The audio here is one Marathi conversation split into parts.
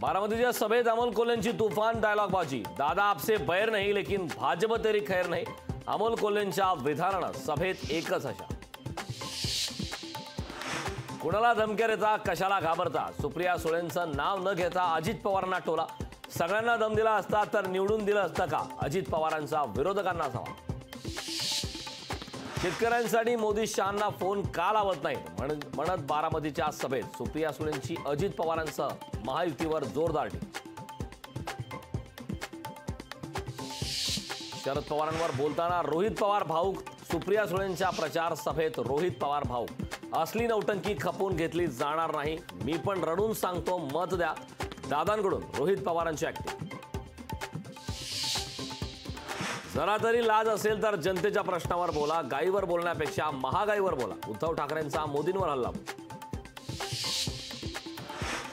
बारामतीच्या सभेत अमोल कोल्हेंची तुफान डायलॉगबाजी। दादा आपसे बैर नहीं लेकिन भाजप तेरी खैर नहीं। अमोल कोल्हेंच्या विधानानं सभेत एकच हशा। कुणाला धमक्या देता, कशाला घाबरता? सुप्रिया सुळेंचं नाव न घेता अजित पवारांना टोला। सगळ्यांना दम दिला असता तर निवडून दिलं असतं का? अजित पवारांचा विरोधकांना सवाल। शेतकऱ्यांसाठी मोदी शहांना फोन का लावत नाही म्हणत बारामतीच्या सभेत सुप्रिया सुळेंची अजित पवारांसह महायुतीवर जोरदार टीका। शरद पवारांवर बोलताना रोहित पवार भाऊक। सुप्रिया सुळेंच्या प्रचार सभेत रोहित पवार भाऊक। असली नौटंकी खपून घेतली जाणार नाही, मी पण रडून सांगतो मत द्या। दादांकडून रोहित पवारांची ऍक्टिंग। जरा तरी लाज असेल तर जनतेच्या प्रश्नावर बोला, गाईवर बोलण्यापेक्षा महागाईवर बोला। उद्धव ठाकरेंचा मोदींवर हल्ला।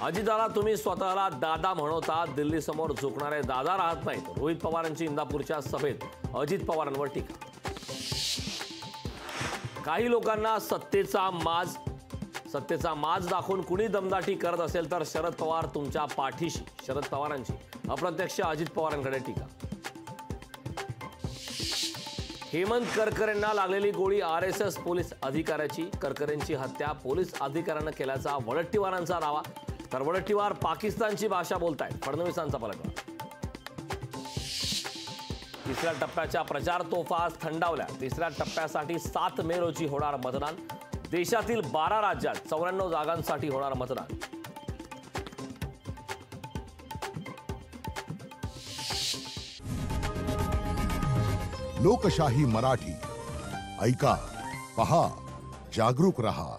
अजितदादा तुम्ही स्वतःला दादा म्हणवता, दिल्ली समोर झुकणारे दादा राहत नाहीत। रोहित पवारांची इंदापूरच्या सभेत अजित पवारांवर टीका। काही लोकांना सत्तेचा माज दाखवून कुणी दमदाटी करत असेल तर शरद पवार तुमच्या पाठीशी। शरद पवारांची अप्रत्यक्ष अजित पवारांकडे टीका। हेमंत करकरेंना लागलेली गोळी आरएसएस पोलीस अधिकाऱ्याची। करकरेंची हत्या पोलीस अधिकाऱ्यानं केल्याचा वडट्टीवारांचा दावा, तर वडट्टीवार पाकिस्तानची भाषा बोलतायत। फडणवीसांचा पलटवार। तिसऱ्या टप्प्याच्या प्रचार तोफा आज थंडावल्या। तिसऱ्या टप्प्यासाठी 7 मे रोजी होणार मतदान। देशातील 12 राज्यात 94 जागांसाठी होणार मतदान। लोकशाही मराठी ऐका, पहा, जागरूक रहा।